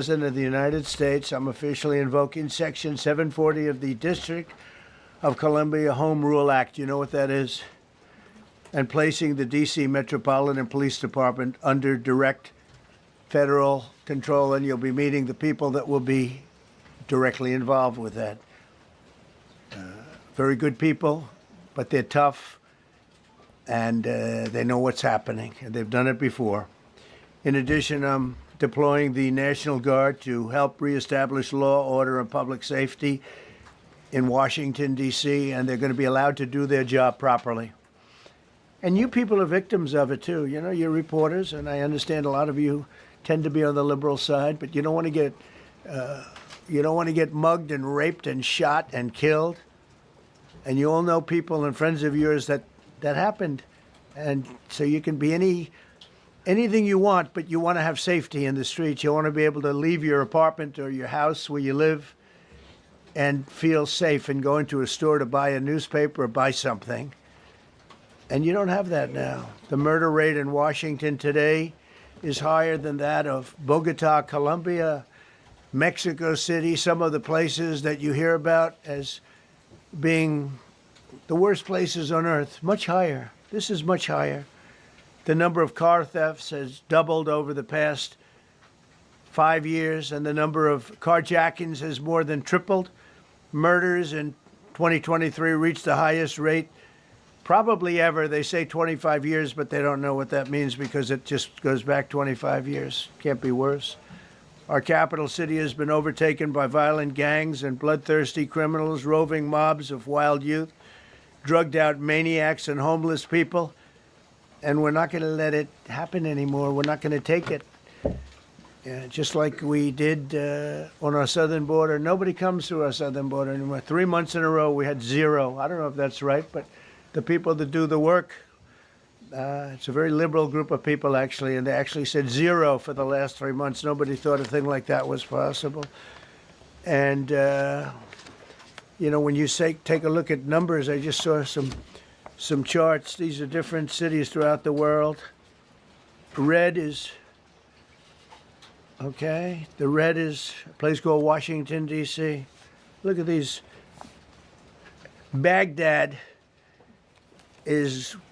President of the United States, I'm officially invoking Section 740 of the District of Columbia Home Rule Act. You know what that is? And placing the D.C. Metropolitan Police Department under direct federal control, and you'll be meeting the people that will be directly involved with that. Very good people, but they're tough, and they know what's happening, and they've done it before. In addition, I'm deploying the National Guard to help reestablish law, order, and public safety in Washington, D.C., and they're going to be allowed to do their job properly. And you people are victims of it, too. You know, you're reporters, and I understand a lot of you tend to be on the liberal side, but you don't want to get mugged and raped and shot and killed. And you all know people and friends of yours that happened. And so you can be anything you want, but you want to have safety in the streets. You want to be able to leave your apartment or your house where you live and feel safe and go into a store to buy a newspaper or buy something. And you don't have that now. The murder rate in Washington today is higher than that of Bogota, Colombia, Mexico City, some of the places that you hear about as being the worst places on earth, much higher. This is much higher. The number of car thefts has doubled over the past 5 years, and the number of carjackings has more than tripled. Murders in 2023 reached the highest rate probably ever. They say 25 years, but they don't know what that means because it just goes back 25 years. Can't be worse. Our capital city has been overtaken by violent gangs and bloodthirsty criminals, roving mobs of wild youth, drugged out maniacs and homeless people. And we're not going to let it happen anymore. We're not going to take it. Just like we did on our southern border. Nobody comes through our southern border anymore. 3 months in a row, we had zero. I don't know if that's right, but the people that do the work, it's a very liberal group of people, actually, and they actually said zero for the last 3 months. Nobody thought a thing like that was possible. And, you know, when you take a look at numbers, I just saw some charts. These are different cities throughout the world. Red is, okay, the red is a place called Washington, D.C. Look at these. Baghdad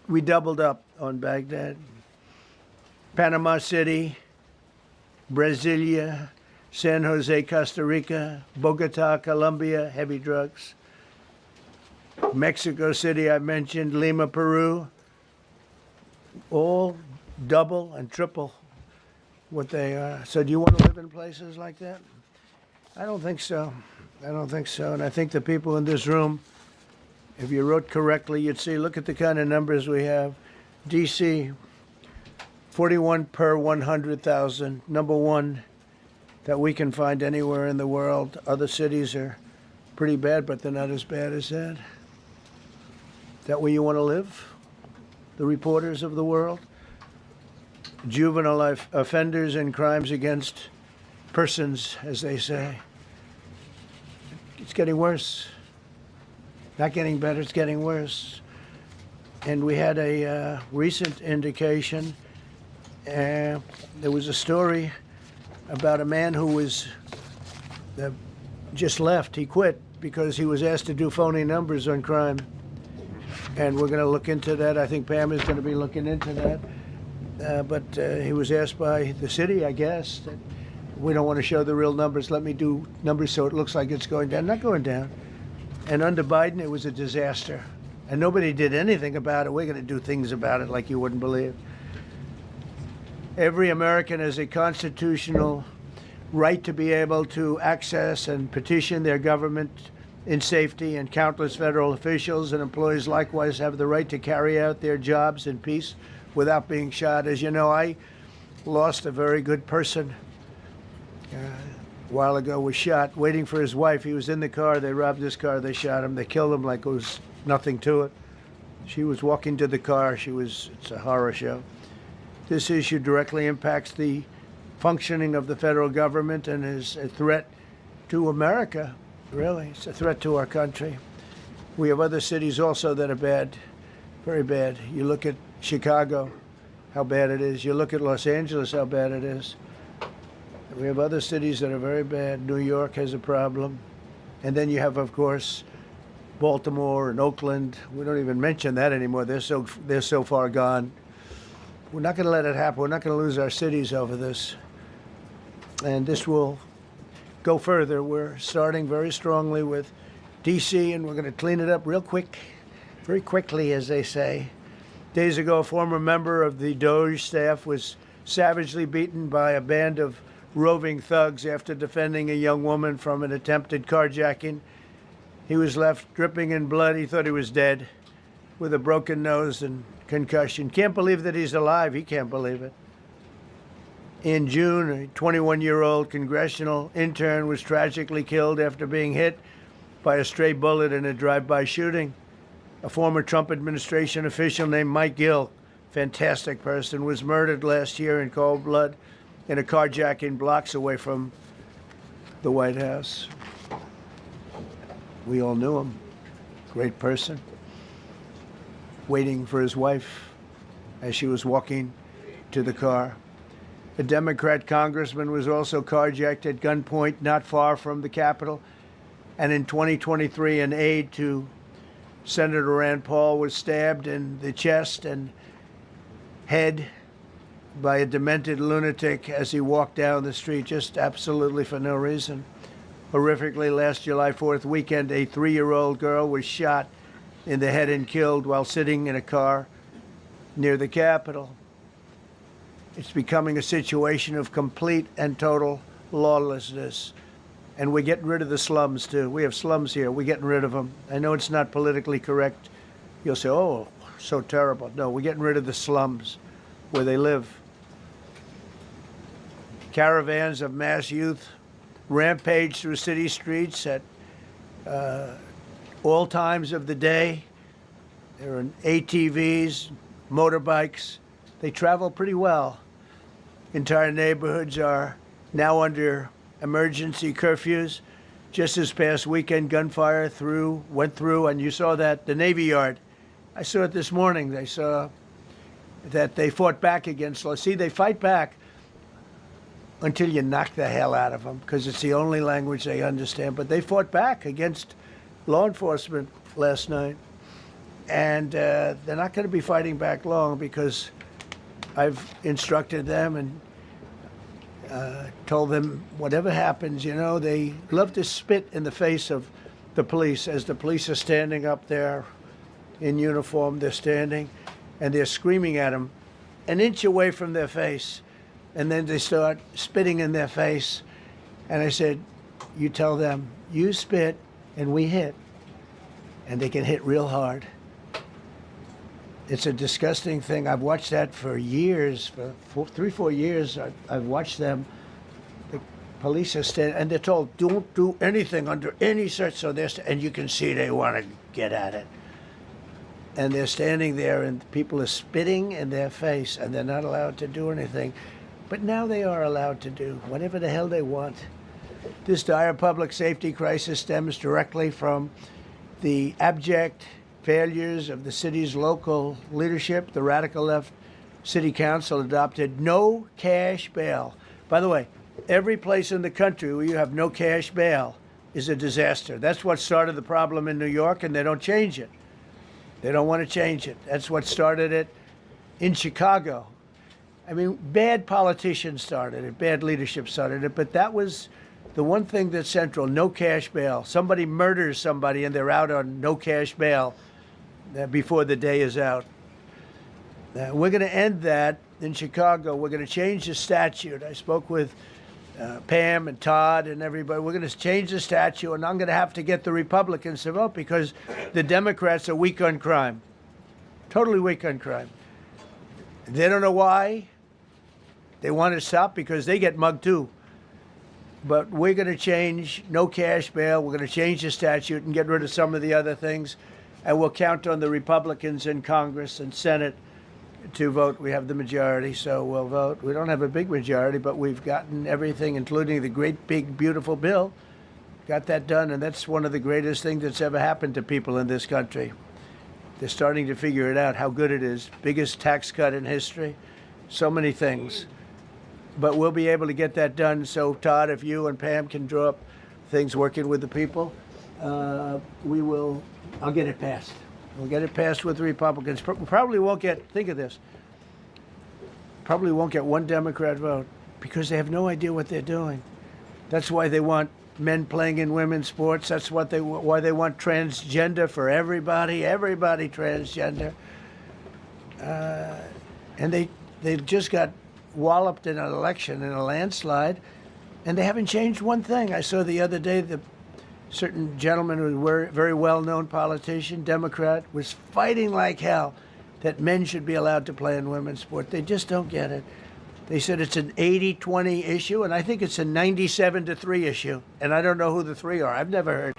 we doubled up on Baghdad. Panama City, Brasilia, San Jose, Costa Rica, Bogota, Colombia, heavy drugs. Mexico City, I mentioned, Lima, Peru, all double and triple what they are. So do you want to live in places like that? I don't think so. I don't think so. And I think the people in this room, if you wrote correctly, you'd see, look at the kind of numbers we have. D.C., 41 per 100,000, number one that we can find anywhere in the world. Other cities are pretty bad, but they're not as bad as that. Is that where you want to live? The reporters of the world? Juvenile offenders and crimes against persons, as they say. It's getting worse. Not getting better, it's getting worse. And we had a recent indication. There was a story about a man who was just left. He quit because he was asked to do phony numbers on crime. And we're going to look into that. I think Pam is going to be looking into that. But he was asked by the city, I guess, that we don't want to show the real numbers. Let me do numbers so it looks like it's going down. Not going down. And under Biden, it was a disaster. And nobody did anything about it. We're going to do things about it like you wouldn't believe. Every American has a constitutional right to be able to access and petition their government in safety, and countless federal officials and employees likewise have the right to carry out their jobs in peace without being shot. As you know, I lost a very good person a while ago, was shot waiting for his wife. He was in the car. They robbed his car. They shot him. They killed him like it was nothing to it. She was walking to the car. It's a horror show. This issue directly impacts the functioning of the federal government and is a threat to America, really. It's a threat to our country. We have other cities also that are bad, very bad. You look at Chicago, how bad it is. You look at Los Angeles, how bad it is. We have other cities that are very bad. New York has a problem. And then you have, of course, Baltimore and Oakland. We don't even mention that anymore. They're so far gone. We're not going to let it happen. We're not going to lose our cities over this. And this will go further. We're starting very strongly with D.C., and we're going to clean it up real quick, very quickly, as they say. Days ago, a former member of the Doge staff was savagely beaten by a band of roving thugs after defending a young woman from an attempted carjacking. He was left dripping in blood. He thought he was dead, with a broken nose and concussion. Can't believe that he's alive. He can't believe it. In June, a 21-year-old congressional intern was tragically killed after being hit by a stray bullet in a drive-by shooting. A former Trump administration official named Mike Gill, fantastic person, was murdered last year in cold blood in a carjacking blocks away from the White House. We all knew him. Great person. Waiting for his wife as she was walking to the car. A Democrat congressman was also carjacked at gunpoint not far from the Capitol. And in 2023, an aide to Senator Rand Paul was stabbed in the chest and head by a demented lunatic as he walked down the street, just absolutely for no reason. Horrifically, last July 4th weekend, a 3-year-old girl was shot in the head and killed while sitting in a car near the Capitol. It's becoming a situation of complete and total lawlessness. And we're getting rid of the slums, too. We have slums here. We're getting rid of them. I know it's not politically correct. You'll say, oh, so terrible. No, we're getting rid of the slums where they live. Caravans of mass youth rampage through city streets at all times of the day. There are ATVs, motorbikes. They travel pretty well. Entire neighborhoods are now under emergency curfews. Just this past weekend, gunfire went through, and you saw that, the Navy Yard. I saw it this morning. They saw that they fought back against law. See, they fight back until you knock the hell out of them, because it's the only language they understand. But they fought back against law enforcement last night. And they're not going to be fighting back long, because I've instructed them and told them whatever happens, they love to spit in the face of the police. As the police are standing up there in uniform, they're standing and they're screaming at them an inch away from their face. And then they start spitting in their face. And I said, you tell them, you spit and we hit. And they can hit real hard. It's a disgusting thing. I've watched that for years, for 3-4 years. I've watched them. The police are standing, and they're told, don't do anything under any search. So and you can see they want to get at it. And they're standing there, and people are spitting in their face, and they're not allowed to do anything. But now they are allowed to do whatever the hell they want. This dire public safety crisis stems directly from the abject failures of the city's local leadership. The radical left city council adopted no cash bail. By the way, every place in the country where you have no cash bail is a disaster. That's what started the problem in New York, and they don't change it. They don't want to change it. That's what started it in Chicago. I mean, bad politicians started it, bad leadership started it, but that was the one thing that's central, no cash bail. Somebody murders somebody and they're out on no cash bail before the day is out. We're going to end that in Chicago. We're going to change the statute. I spoke with Pam and Todd and everybody. We're going to change the statute, and I'm going to have to get the Republicans to vote, because the Democrats are weak on crime, totally weak on crime. They don't know why. They want to stop because they get mugged too. But we're going to change no cash bail. We're going to change the statute and get rid of some of the other things. And we'll count on the Republicans in Congress and Senate to vote. We have the majority, so we'll vote. We don't have a big majority, but we've gotten everything, including the great, big, beautiful bill. Got that done, and that's one of the greatest things that's ever happened to people in this country. They're starting to figure it out, how good it is. Biggest tax cut in history. So many things. but we'll be able to get that done. So, Todd, if you and Pam can draw up things working with the people, we will. I'll get it passed. We'll get it passed with the Republicans. Probably won't get. Think of this. Probably won't get one Democrat vote because they have no idea what they're doing. That's why they want men playing in women's sports. That's why they want transgender for everybody. Everybody transgender. And they just got walloped in an election, in a landslide, and they haven't changed one thing. I saw the other day the certain gentleman who was a very well-known politician, Democrat, was fighting like hell that men should be allowed to play in women's sport. They just don't get it. They said it's an 80-20 issue, and I think it's a 97-3 issue. And I don't know who the three are. I've never heard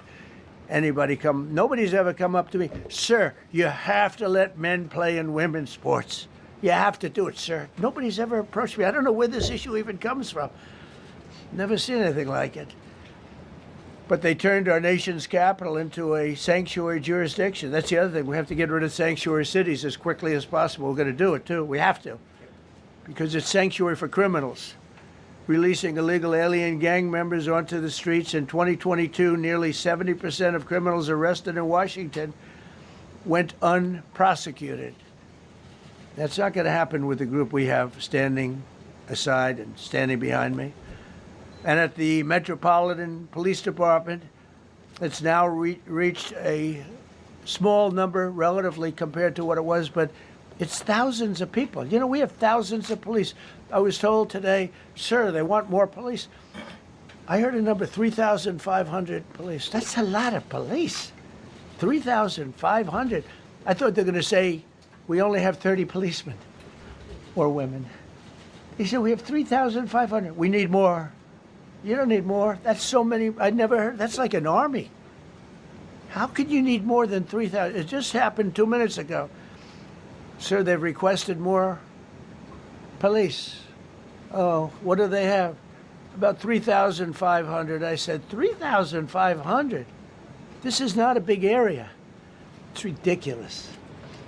anybody nobody's ever come up to me, sir, you have to let men play in women's sports. You have to do it, sir. Nobody's ever approached me. I don't know where this issue even comes from. Never seen anything like it. But they turned our nation's capital into a sanctuary jurisdiction. That's the other thing. We have to get rid of sanctuary cities as quickly as possible. We're going to do it, too. We have to. Because it's sanctuary for criminals. Releasing illegal alien gang members onto the streets in 2022, nearly 70% of criminals arrested in Washington went unprosecuted. That's not going to happen with the group we have standing aside and standing behind me. And at the Metropolitan Police Department, it's now reached a small number relatively compared to what it was, but it's thousands of people. You know, we have thousands of police. I was told today, sir, they want more police. I heard a number, 3,500 police. That's a lot of police. 3,500. I thought they were going to say, we only have 30 policemen or women. He said, we have 3,500. We need more. You don't need more. That's so many. I never heard. That's like an army. How could you need more than 3,000? It just happened 2 minutes ago. Sir, they've requested more police. Oh, what do they have? About 3,500. I said, 3,500? This is not a big area. It's ridiculous.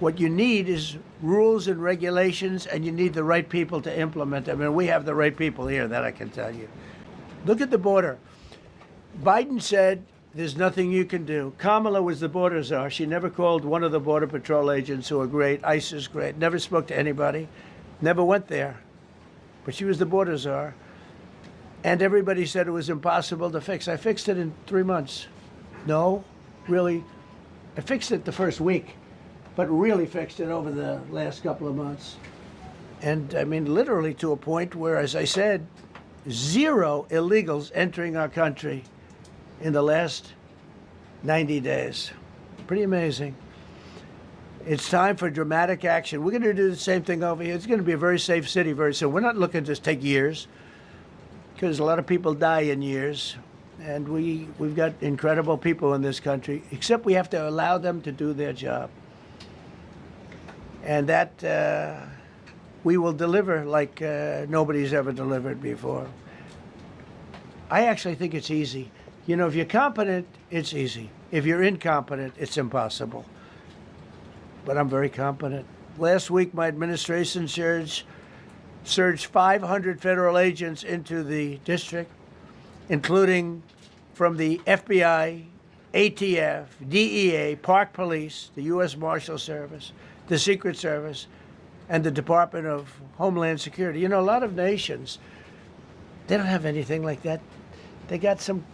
What you need is rules and regulations, and you need the right people to implement them. And we have the right people here, that I can tell you. Look at the border. Biden said, there's nothing you can do. Kamala was the border czar. She never called one of the Border Patrol agents who are great. ICE is great. Never spoke to anybody. Never went there. But she was the border czar. And everybody said it was impossible to fix. I fixed it in 3 months. No, really. I fixed it the first week, but really fixed it over the last couple of months. And I mean, literally to a point where, as I said, 0 illegals entering our country in the last 90 days. Pretty amazing. It's time for dramatic action. We're going to do the same thing over here. It's going to be a very safe city very soon. We're not looking to take years, because a lot of people die in years. And we've got incredible people in this country, except we have to allow them to do their job. And that we will deliver like nobody's ever delivered before. I actually think it's easy. You know, if you're competent, it's easy. If you're incompetent, it's impossible. But I'm very competent. Last week, my administration surged 500 federal agents into the district, including from the FBI, ATF, DEA, Park Police, the U.S. Marshal Service, the Secret Service, and the Department of Homeland Security. You know, a lot of nations, they don't have anything like that. They got some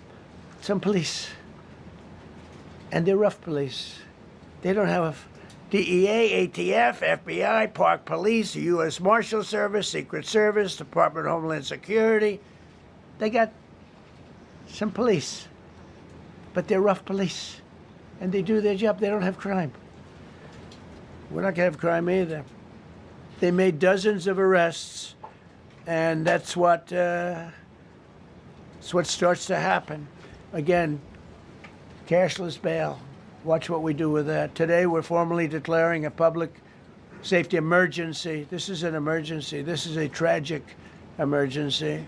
police, and they're rough police. They don't have DEA, ATF, FBI, Park Police, the U.S. Marshal Service, Secret Service, Department of Homeland Security. They got some police, but they're rough police, and they do their job. They don't have crime. We're not going to have crime either. They made dozens of arrests, and that's what starts to happen. Again, cashless bail. Watch what we do with that. Today, we're formally declaring a public safety emergency. This is an emergency. This is a tragic emergency.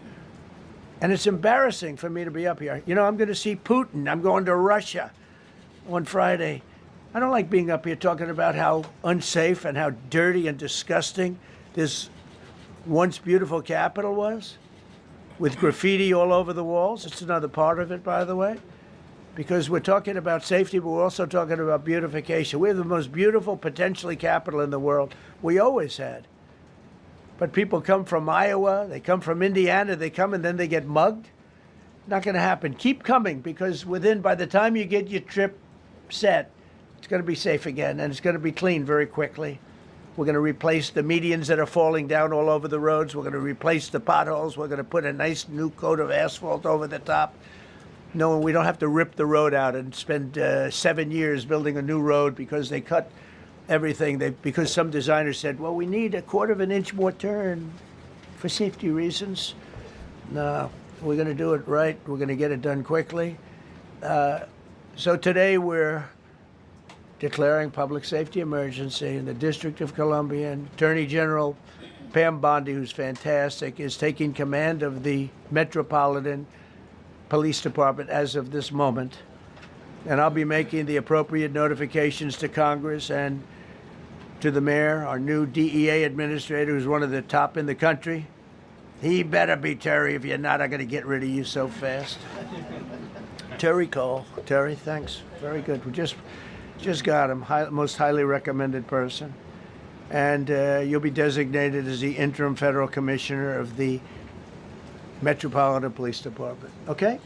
And it's embarrassing for me to be up here. You know, I'm going to see Putin. I'm going to Russia on Friday. I don't like being up here talking about how unsafe and how dirty and disgusting this once beautiful capital was. with graffiti all over the walls. It's another part of it, by the way, because we're talking about safety, but we're also talking about beautification. We have the most beautiful, potentially, capital in the world. We always had. But people come from Iowa, they come from Indiana, they come and then they get mugged. Not going to happen. Keep coming, because by the time you get your trip set, it's going to be safe again, and it's going to be clean very quickly. We're going to replace the medians that are falling down all over the roads. We're going to replace the potholes. We're going to put a nice new coat of asphalt over the top. No, we don't have to rip the road out and spend 7 years building a new road because they cut everything. Because some designer said, well, we need a 1/4 of an inch more turn for safety reasons. No, we're going to do it right. We're going to get it done quickly. So today we're declaring public safety emergency in the District of Columbia, and Attorney General Pam Bondi, who's fantastic, is taking command of the Metropolitan Police Department as of this moment. And I'll be making the appropriate notifications to Congress and to the mayor, our new DEA administrator, who's one of the top in the country. He better be Terry. If you're not, I'm going to get rid of you so fast. Terry Cole. Terry, thanks. Very good. We just got him, most highly recommended person. And you'll be designated as the interim federal commissioner of the Metropolitan Police Department. Okay?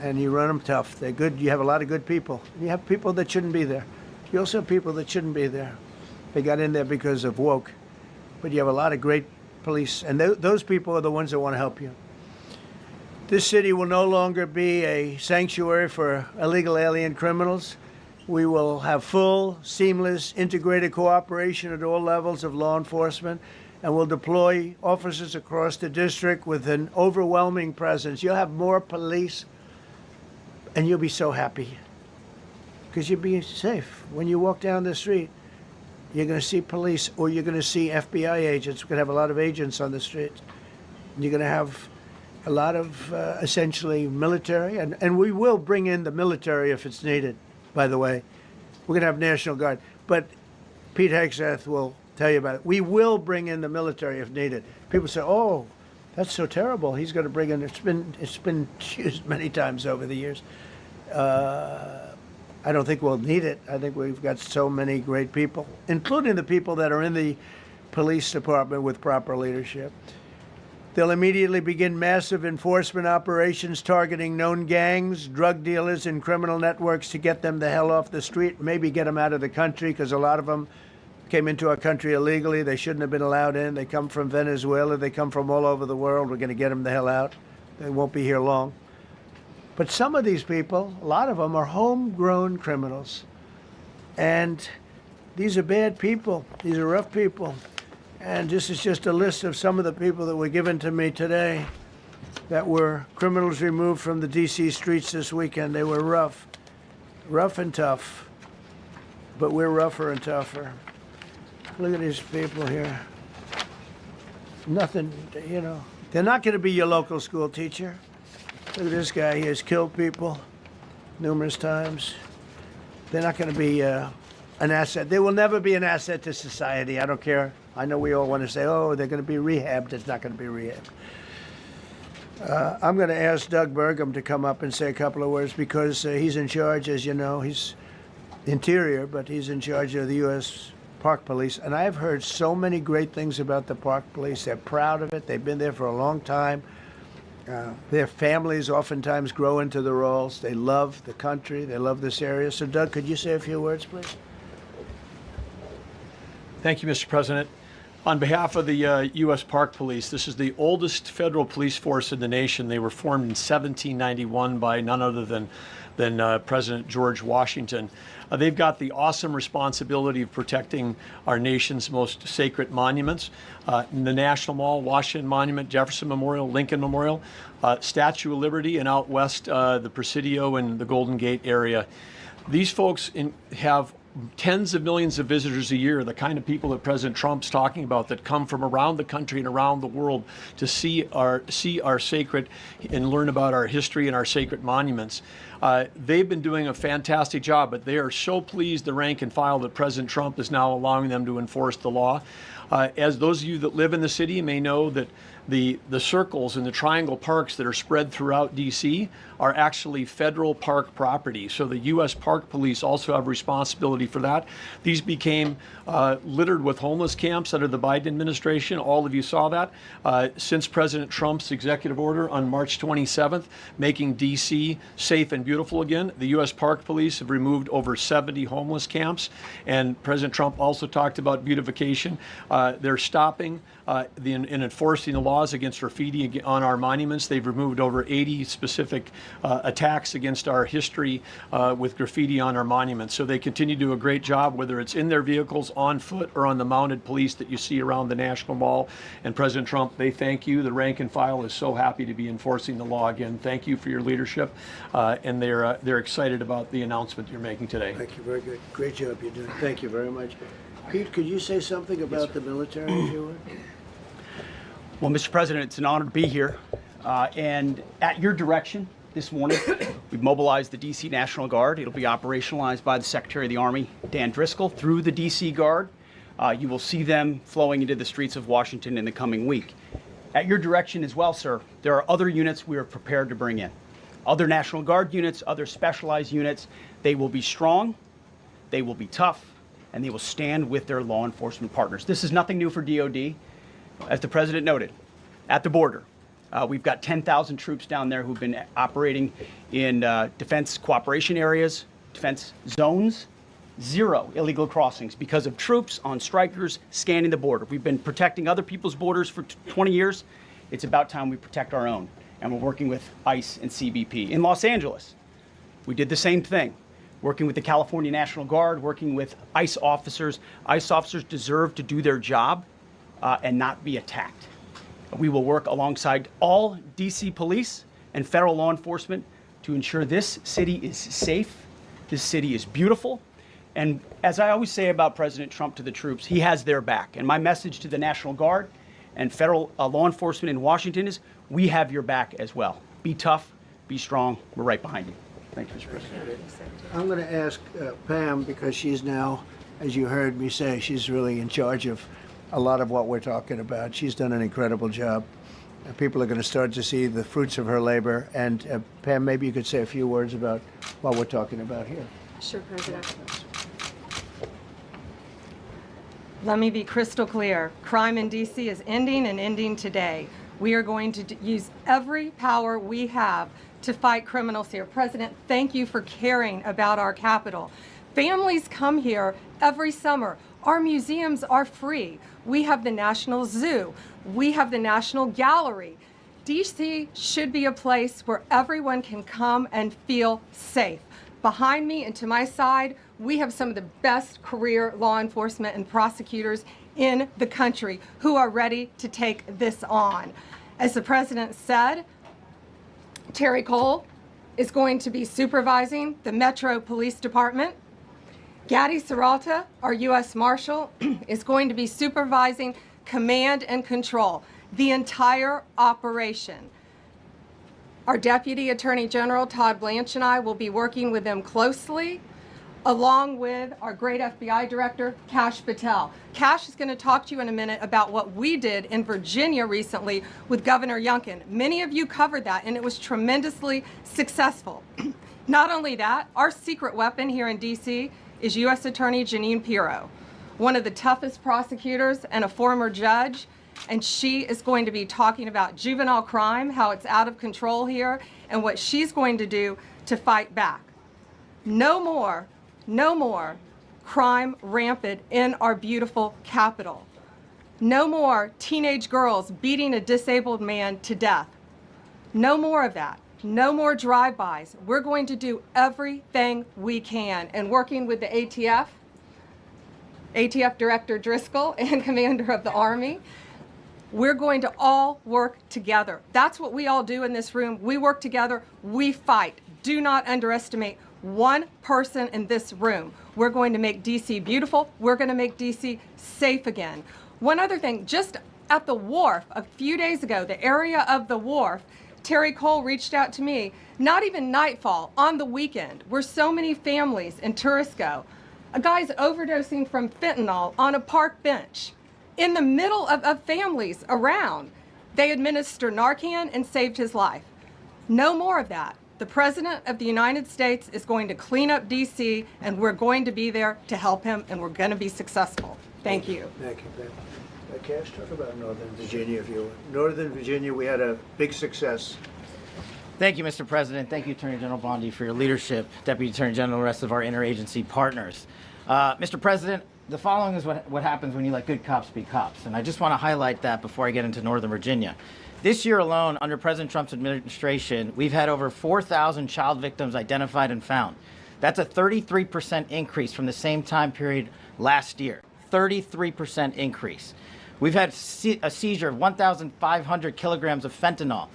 And you run them tough. They're good. You have a lot of good people. You have people that shouldn't be there. You also have people that shouldn't be there. They got in there because of woke. But you have a lot of great police. And those people are the ones that want to help you. This city will no longer be a sanctuary for illegal alien criminals. We will have full, seamless, integrated cooperation at all levels of law enforcement, and we'll deploy officers across the district with an overwhelming presence. You'll have more police, and you'll be so happy because you'll be safe. When you walk down the street, you're going to see police, or you're going to see FBI agents. We're going to have a lot of agents on the streets. You're going to have a lot of essentially military, and we will bring in the military if it's needed. By the way, we're going to have National Guard, but Pete Hegseth will tell you about it. We will bring in the military if needed. People say, "Oh, that's so terrible. He's going to bring in." It's been used many times over the years. I don't think we'll need it. I think we've got so many great people, including the people that are in the police department with proper leadership. They'll immediately begin massive enforcement operations targeting known gangs, drug dealers, and criminal networks to get them the hell off the street, maybe get them out of the country, because a lot of them came into our country illegally. They shouldn't have been allowed in. They come from Venezuela. They come from all over the world. We're going to get them the hell out. They won't be here long. But some of these people, a lot of them, are homegrown criminals. And these are bad people. These are rough people. And this is just a list of some of the people that were given to me today that were criminals removed from the D.C. streets this weekend. They were rough and tough, but we're rougher and tougher. Look at these people here. Nothing, you know. They're not going to be your local school teacher. Look at this guy. He has killed people numerous times. They're not going to be an asset. They will never be an asset to society. I don't care. I know we all want to say, oh, they're going to be rehabbed. It's not going to be rehabbed. I'm going to ask Doug Burgum to come up and say a couple of words because he's in charge, as you know. He's Interior, but he's in charge of the U.S. Park Police. And I've heard so many great things about the Park Police. They're proud of it. They've been there for a long time. Their families oftentimes grow into the roles. They love the country. They love this area. So, Doug, could you say a few words, please? Thank you, Mr. President. On behalf of the U.S. Park Police, this is the oldest federal police force in the nation. They were formed in 1791 by none other than President George Washington. They've got the awesome responsibility of protecting our nation's most sacred monuments. The National Mall, Washington Monument, Jefferson Memorial, Lincoln Memorial, Statue of Liberty, and out west, the Presidio and the Golden Gate area. These folks have tens of millions of visitors a year, the kind of people that President Trump's talking about that come from around the country and around the world to see our sacred and learn about our history and our sacred monuments. They've been doing a fantastic job, but they are so pleased, the rank and file, that President Trump is now allowing them to enforce the law. As those of you that live in the city may know that The circles and the triangle parks that are spread throughout D.C. are actually federal park property. So the U.S. Park Police also have responsibility for that. These became littered with homeless camps under the Biden administration. All of you saw that. Since President Trump's executive order on March 27th, making D.C. safe and beautiful again, the U.S. Park Police have removed over 70 homeless camps. And President Trump also talked about beautification. They're stopping and enforcing the laws against graffiti on our monuments. They've removed over 80 specific attacks against our history with graffiti on our monuments. So they continue to do a great job, whether it's in their vehicles, on foot, or on the mounted police that you see around the National Mall. And President Trump, they thank you. The rank and file is so happy to be enforcing the law again. Thank you for your leadership. And they're excited about the announcement you're making today. Thank you. Very good. Great job you're doing. Thank you very much. Pete, could you say something about the military, if you would? Well, Mr. President, it's an honor to be here. And at your direction this morning, we've mobilized the D.C. National Guard. It'll be operationalized by the Secretary of the Army, Dan Driscoll, through the D.C. Guard. You will see them flowing into the streets of Washington in the coming week. At your direction as well, sir, there are other units we are prepared to bring in. Other National Guard units, other specialized units. They will be strong, they will be tough, and they will stand with their law enforcement partners. This is nothing new for DOD. As the President noted, at the border, we've got 10,000 troops down there who've been operating in defense cooperation areas, defense zones, 0 illegal crossings because of troops on strikers scanning the border. We've been protecting other people's borders for 20 years. It's about time we protect our own, and we're working with ICE and CBP. In Los Angeles, we did the same thing, working with the California National Guard, working with ICE officers. ICE officers deserve to do their job and not be attacked. We will work alongside all DC police and federal law enforcement to ensure this city is safe, this city is beautiful, and as I always say about President Trump to the troops, he has their back. And my message to the National Guard and federal law enforcement in Washington is, we have your back as well. Be tough, be strong, we're right behind you. Thank you, Mr. President. I'm going to ask Pam, because she's now, as you heard me say, she's really in charge of a lot of what we're talking about. She's done an incredible job. People are going to start to see the fruits of her labor. And Pam, maybe you could say a few words about what we're talking about here. Sure, President. Let me be crystal clear. Crime in D.C. is ending and ending today. We are going to use every power we have to fight criminals here. President, thank you for caring about our capital. Families come here every summer. Our museums are free. We have the National Zoo. We have the National Gallery. DC should be a place where everyone can come and feel safe. Behind me and to my side, we have some of the best career law enforcement and prosecutors in the country who are ready to take this on. As the President said, Terry Cole is going to be supervising the Metro Police Department. Gadi Serralta, our U.S. Marshal, is going to be supervising command and control, the entire operation. Our Deputy Attorney General, Todd Blanche, and I will be working with them closely, along with our great FBI Director, Kash Patel. Kash is going to talk to you in a minute about what we did in Virginia recently with Governor Youngkin. Many of you covered that, and it was tremendously successful. Not only that, our secret weapon here in D.C. is U.S. Attorney Jeanine Pirro, one of the toughest prosecutors and a former judge, and she is going to be talking about juvenile crime, how it's out of control here, and what she's going to do to fight back. No more crime rampant in our beautiful capital. No more teenage girls beating a disabled man to death. No more of that. No more drive-bys. We're going to do everything we can. And working with the ATF Director Driscoll and Commander of the Army, we're going to all work together. That's what we all do in this room. We work together, we fight. Do not underestimate one person in this room. We're going to make DC beautiful. We're going to make DC safe again. One other thing, just at the wharf a few days ago, the area of the wharf, Terry Cole reached out to me, not even nightfall, on the weekend, where so many families and tourists go. A guy's overdosing from fentanyl on a park bench in the middle of families around. They administered Narcan and saved his life. No more of that. The President of the United States is going to clean up D.C., and we're going to be there to help him, and we're going to be successful. Thank you. Thank you, Ben. Cash, talk about Northern Virginia, if you will. Northern Virginia, we had a big success. Thank you, Mr. President. Thank you, Attorney General Bondi, for your leadership, Deputy Attorney General, and the rest of our interagency partners. Mr. President, the following is what happens when you let good cops be cops, and I just want to highlight that before I get into Northern Virginia. This year alone, under President Trump's administration, we've had over 4,000 child victims identified and found. That's a 33% increase from the same time period last year. 33% increase. We've had a seizure of 1,500 kilograms of fentanyl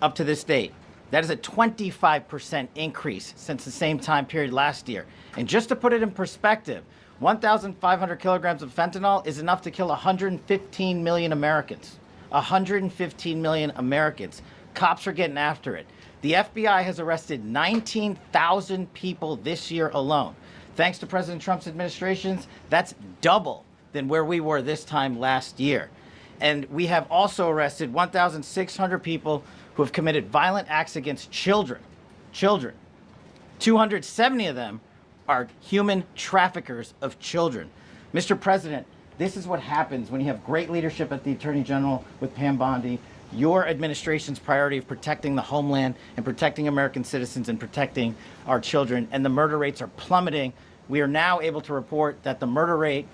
up to this date. That is a 25% increase since the same time period last year. And just to put it in perspective, 1,500 kilograms of fentanyl is enough to kill 115 million Americans. 115 million Americans. Cops are getting after it. The FBI has arrested 19,000 people this year alone. Thanks to President Trump's administrations, that's double than where we were this time last year. And we have also arrested 1,600 people who have committed violent acts against children. 270 of them are human traffickers of children. Mr. President, this is what happens when you have great leadership at the Attorney General with Pam Bondi, your administration's priority of protecting the homeland and protecting American citizens and protecting our children, and the murder rates are plummeting. We are now able to report that the murder rate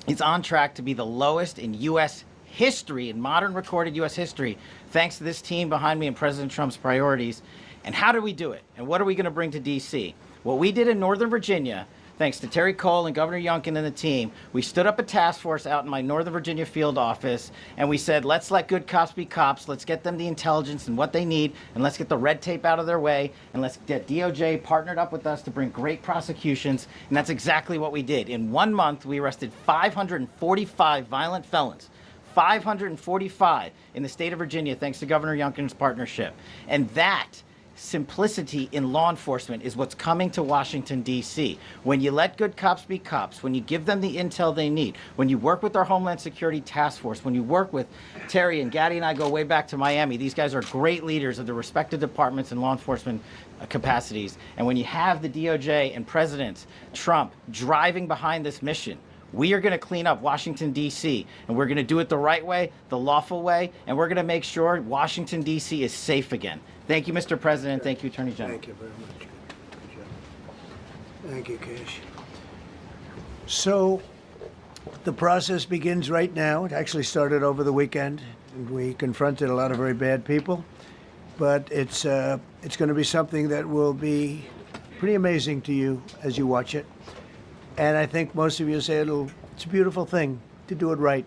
is on track to be the lowest in U.S. history, in modern recorded U.S. history, thanks to this team behind me and President Trump's priorities. And how do we do it? And what are we going to bring to D.C.? What we did in Northern Virginia, thanks to Terry Cole and Governor Youngkin and the team, we stood up a task force out in my Northern Virginia field office, and we said, let's let good cops be cops, let's get them the intelligence and what they need, and let's get the red tape out of their way, and let's get DOJ partnered up with us to bring great prosecutions, and that's exactly what we did. In 1 month, we arrested 545 violent felons. 545 in the state of Virginia, thanks to Governor Youngkin's partnership. And that simplicity in law enforcement is what's coming to Washington, D.C. When you let good cops be cops, when you give them the intel they need, when you work with our Homeland Security Task Force, when you work with Terry and Gaddy and I go way back to Miami, these guys are great leaders of the respective departments and law enforcement capacities. And when you have the DOJ and President Trump driving behind this mission, we are going to clean up Washington, D.C., and we're going to do it the right way, the lawful way, and we're going to make sure Washington, D.C. is safe again. Thank you, Mr. President. Thank you, Attorney General. Thank you very much. Good job. Thank you, Cash. So the process begins right now. It actually started over the weekend, and we confronted a lot of very bad people. But it's going to be something that will be pretty amazing to you as you watch it. And I think most of you say it's a beautiful thing to do it right.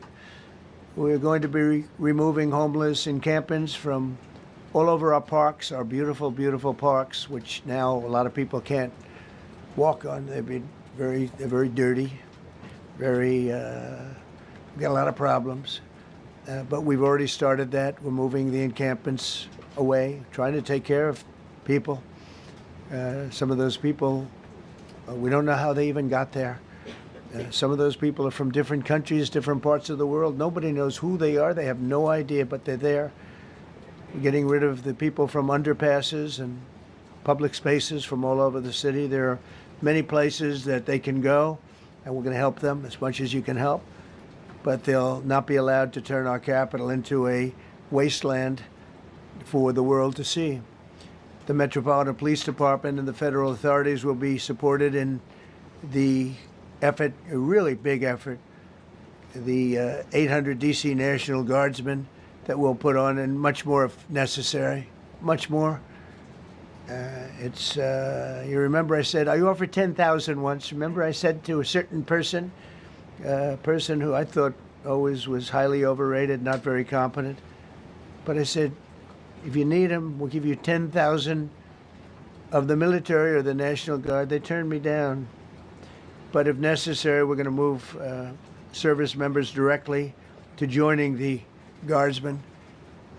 We're going to be removing homeless encampments from all over our parks, our beautiful, beautiful parks, which now a lot of people can't walk on. They're very dirty, we got a lot of problems. But we've already started that. We're moving the encampments away, trying to take care of people. Some of those people, we don't know how they even got there. Some of those people are from different countries, different parts of the world. Nobody knows who they are. They have no idea, but they're there. We're getting rid of the people from underpasses and public spaces from all over the city. There are many places that they can go, and we're going to help them as much as you can help. But they'll not be allowed to turn our capital into a wasteland for the world to see. The Metropolitan Police Department and the federal authorities will be supported in the effort, a really big effort, the 800 D.C. National Guardsmen that we'll put on, and much more if necessary, much more. You remember I said, I offered 10,000 once. Remember I said to a certain person, a person who I thought always was highly overrated, not very competent, but I said, if you need them, we'll give you 10,000 of the military or the National Guard. They turned me down. But if necessary, we're going to move service members directly to joining the Guardsmen.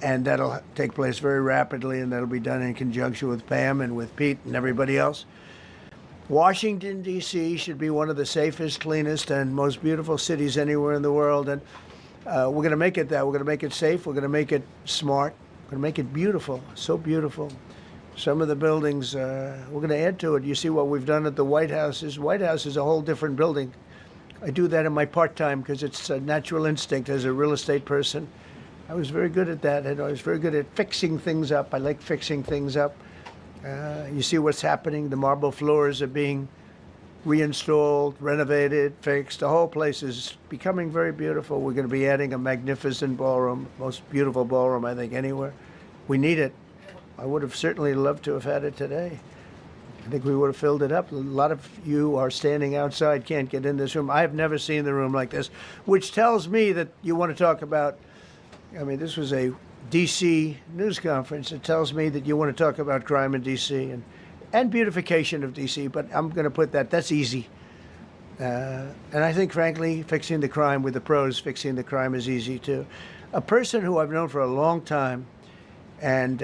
And that'll take place very rapidly, and that'll be done in conjunction with Pam and with Pete and everybody else. Washington, D.C. should be one of the safest, cleanest, and most beautiful cities anywhere in the world. And We're going to make it that. We're going to make it safe. We're going to make it smart. We're going to make it beautiful, so beautiful. Some of the buildings, we're going to add to it. You see what we've done at the White House. White House is a whole different building. I do that in my part-time because it's a natural instinct as a real estate person. I was very good at that, and I was very good at fixing things up. I like fixing things up. You see what's happening. The marble floors are being reinstalled, renovated, fixed. The whole place is becoming very beautiful. We're going to be adding a magnificent ballroom, most beautiful ballroom, I think, anywhere. We need it. I would have certainly loved to have had it today. I think we would have filled it up. A lot of you are standing outside, can't get in this room. I have never seen the room like this, which tells me that you want to talk about, I mean, this was a D.C. news conference. It tells me that you want to talk about crime in D.C. and beautification of D.C., but I'm going to put that's easy. And I think, frankly, fixing the crime with the pros, fixing the crime is easy, too. A person who I've known for a long time, and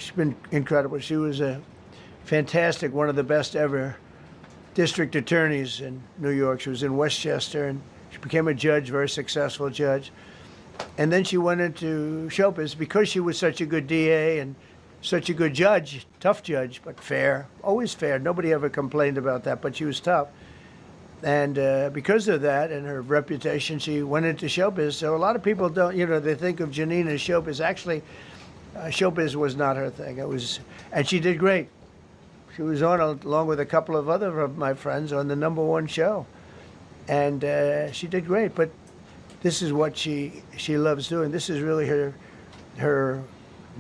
she's been incredible. She was a fantastic, one of the best ever district attorneys in New York. She was in Westchester, and she became a judge, very successful judge. And then she went into showbiz because she was such a good DA and such a good judge, tough judge, but fair, always fair. Nobody ever complained about that, but she was tough. And because of that and her reputation, she went into showbiz. So a lot of people don't, they think of Jeanine as showbiz. Actually, showbiz was not her thing. And she did great. She was on, along with a couple of other of my friends, on the #1 show. And she did great, but this is what she loves doing. This is really her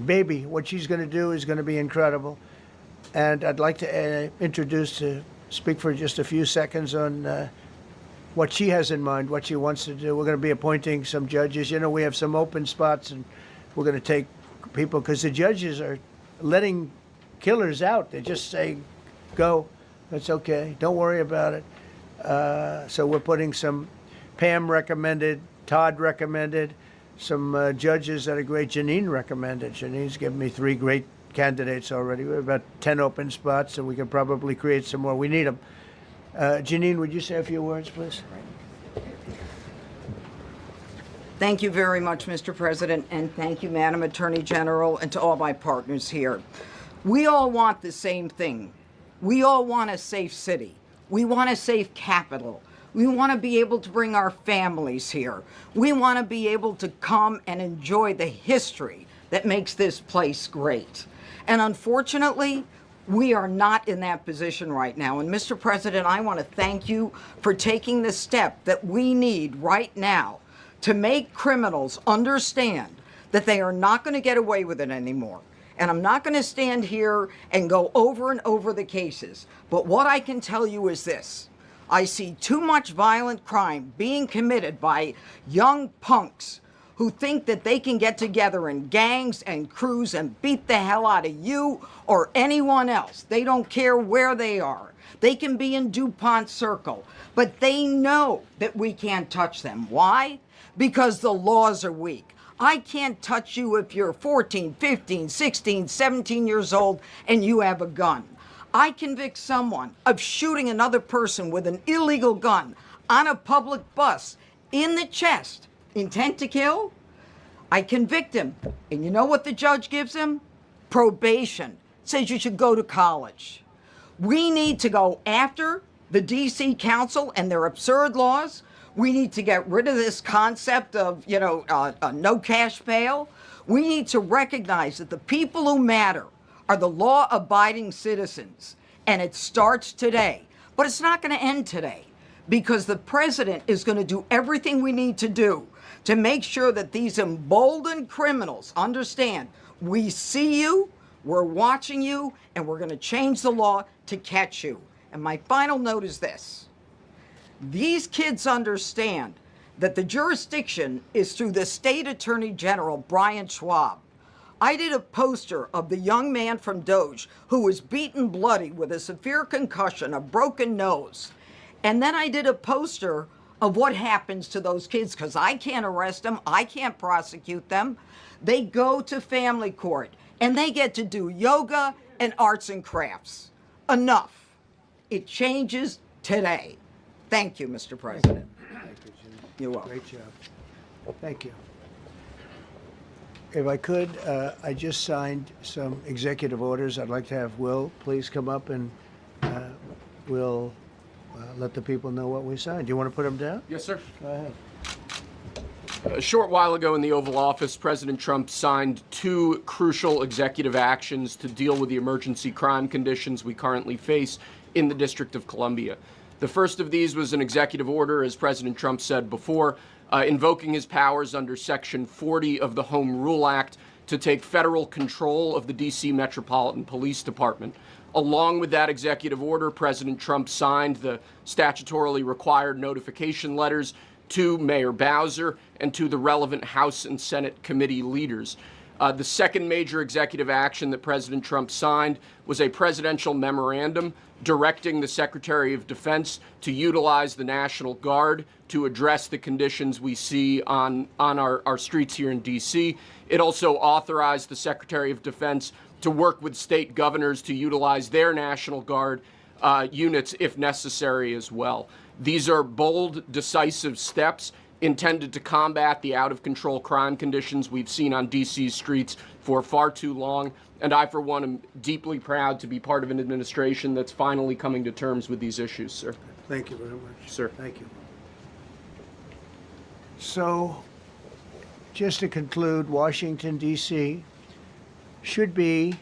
baby. What she's going to do is going to be incredible. And I'd like to speak for just a few seconds on what she has in mind, what she wants to do. We're going to be appointing some judges. We have some open spots, and we're going to take people, because the judges are letting killers out. They just say, go, that's okay, don't worry about it. So we're putting some, Pam recommended, Todd recommended, some judges that are great. Jeanine recommended. Jeanine's given me 3 great candidates already. We have about 10 open spots, and we can probably create some more. We need them. Jeanine, would you say a few words, please? Thank you very much, Mr. President, and thank you, Madam Attorney General, and to all my partners here. We all want the same thing. We all want a safe city. We want a safe capital. We want to be able to bring our families here. We want to be able to come and enjoy the history that makes this place great. And unfortunately, we are not in that position right now. And Mr. President, I want to thank you for taking the step that we need right now to make criminals understand that they are not going to get away with it anymore. And I'm not going to stand here and go over and over the cases. But what I can tell you is this. I see too much violent crime being committed by young punks who think that they can get together in gangs and crews and beat the hell out of you or anyone else. They don't care where they are. They can be in DuPont Circle, but they know that we can't touch them. Why? Because the laws are weak. I can't touch you if you're 14, 15, 16, 17 years old and you have a gun. I convict someone of shooting another person with an illegal gun on a public bus in the chest, intent to kill. I convict him. And you know what the judge gives him? Probation. Says you should go to college. We need to go after the D.C. Council and their absurd laws. We need to get rid of this concept of, no cash bail. We need to recognize that the people who matter are the law-abiding citizens, and it starts today. But it's not going to end today, because the president is going to do everything we need to do to make sure that these emboldened criminals understand we see you, we're watching you, and we're going to change the law to catch you. And my final note is this. These kids understand that the jurisdiction is through the State Attorney General, Brian Schwab. I did a poster of the young man from Doge who was beaten bloody with a severe concussion, a broken nose. And then I did a poster of what happens to those kids, because I can't arrest them, I can't prosecute them. They go to family court and they get to do yoga and arts and crafts. Enough. It changes today. Thank you, Mr. President. Thank you, Jeanine. You're welcome. Great job. Thank you. If I could, I just signed some executive orders. I'd like to have Will please come up and we'll let the people know what we signed. Do you want to put them down? Yes, sir. Go ahead. A short while ago in the Oval Office, President Trump signed 2 crucial executive actions to deal with the emergency crime conditions we currently face in the District of Columbia. The first of these was an executive order, as President Trump said before, invoking his powers under Section 40 of the Home Rule Act to take federal control of the D.C. Metropolitan Police Department. Along with that executive order, President Trump signed the statutorily required notification letters to Mayor Bowser and to the relevant House and Senate committee leaders. The second major executive action that President Trump signed was a presidential memorandum directing the Secretary of Defense to utilize the National Guard to address the conditions we see on our streets here in D.C. It also authorized the Secretary of Defense to work with state governors to utilize their National Guard units if necessary as well. These are bold, decisive steps intended to combat the out-of-control crime conditions we've seen on D.C.'s streets for far too long, and I, for one, am deeply proud to be part of an administration that's finally coming to terms with these issues, sir. Thank you very much. Sir. Thank you. So, just to conclude, Washington, D.C. should be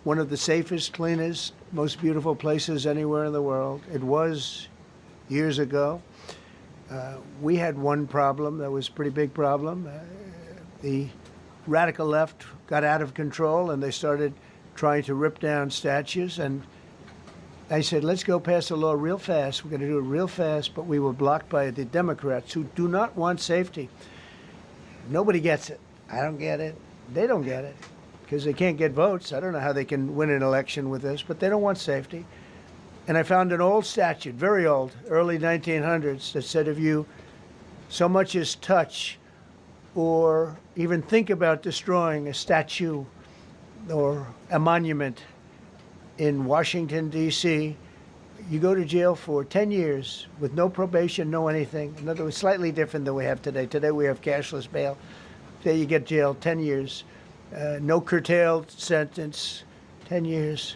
one of the safest, cleanest, most beautiful places anywhere in the world. It was years ago. We had one problem that was a pretty big problem. The radical left got out of control and they started trying to rip down statues. And I said, let's go pass a law real fast. We're going to do it real fast, but we were blocked by the Democrats who do not want safety. Nobody gets it. I don't get it. They don't get it because they can't get votes. I don't know how they can win an election with this, but they don't want safety. And I found an old statute, very old, early 1900s, that said if you so much as touch or even think about destroying a statue or a monument in Washington, D.C., you go to jail for 10 years with no probation, no anything. In other words, slightly different than we have today. Today we have cashless bail. There you get jailed 10 years. No curtailed sentence, 10 years.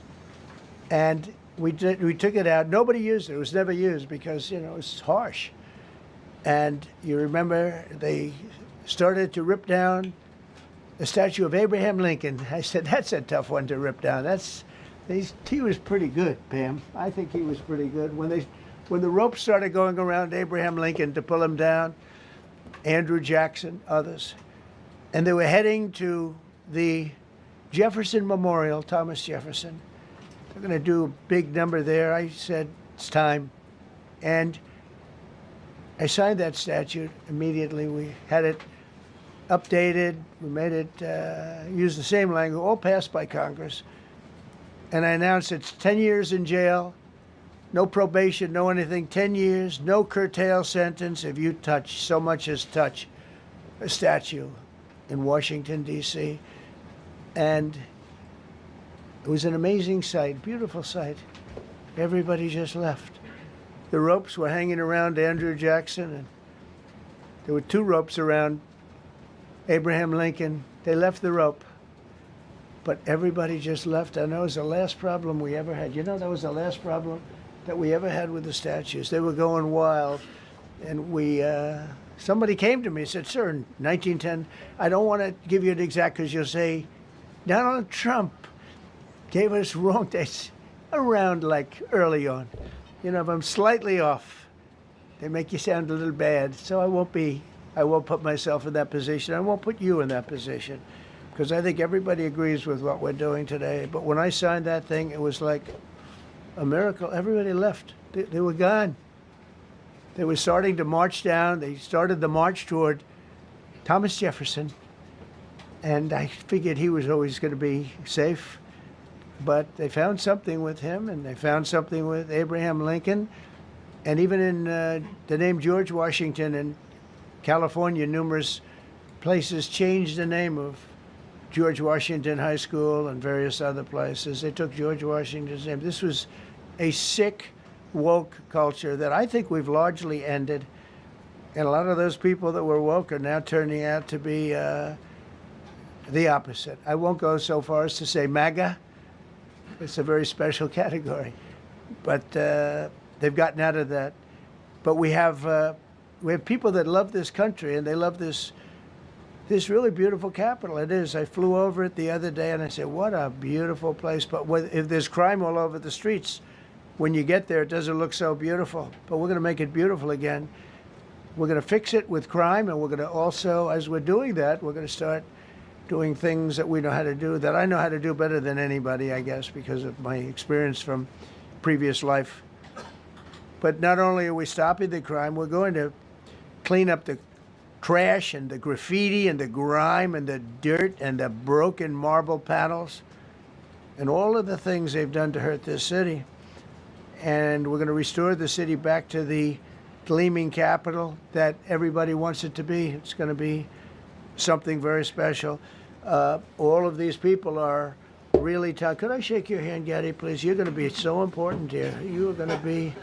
And we took it out. Nobody used it. It was never used because, you know, it's harsh. And you remember they started to rip down the statue of Abraham Lincoln. I said, that's a tough one to rip down. He was pretty good, Pam. I think he was pretty good. When the ropes started going around Abraham Lincoln to pull him down, Andrew Jackson, others, and they were heading to the Jefferson Memorial, Thomas Jefferson. They're going to do a big number there. I said, it's time. And I signed that statute immediately. We had it updated. We made it use the same language, all passed by Congress. And I announced it's 10 years in jail, no probation, no anything, 10 years, no curtail sentence if you touch, so much as touch a statue in Washington, D.C. And it was an amazing sight, beautiful sight. Everybody just left. The ropes were hanging around Andrew Jackson, and there were 2 ropes around Abraham Lincoln. They left the rope, but everybody just left. And that was the last problem we ever had. You know, that was the last problem that we ever had with the statues. They were going wild, and somebody came to me and said, sir, in 1910, I don't want to give you an exact because you'll say, Donald Trump gave us wrong dates around like early on. You know, if I'm slightly off, they make you sound a little bad. So I won't put myself in that position. I won't put you in that position because I think everybody agrees with what we're doing today. But when I signed that thing, it was like a miracle. Everybody left. They were gone. They were starting to march down. They started the march toward Thomas Jefferson. And I figured he was always going to be safe. But they found something with him, and they found something with Abraham Lincoln. And even in the name George Washington in California, numerous places changed the name of George Washington High School and various other places. They took George Washington's name. This was a sick, woke culture that I think we've largely ended. And a lot of those people that were woke are now turning out to be the opposite. I won't go so far as to say MAGA. It's a very special category. But they've gotten out of that. But we have people that love this country, and they love this really beautiful capital. It is. I flew over it the other day, and I said, what a beautiful place. But if there's crime all over the streets, when you get there, it doesn't look so beautiful. But we're going to make it beautiful again. We're going to fix it with crime, and we're going to also, as we're doing that, we're going to start doing things that we know how to do, that I know how to do better than anybody, I guess, because of my experience from previous life. But not only are we stopping the crime, we're going to clean up the trash and the graffiti and the grime and the dirt and the broken marble panels and all of the things they've done to hurt this city. And we're going to restore the city back to the gleaming capital that everybody wants it to be. It's going to be something very special. All of these people are really tough. Could I shake your hand, Gaddy, please? You're going to be so important here. You're going to be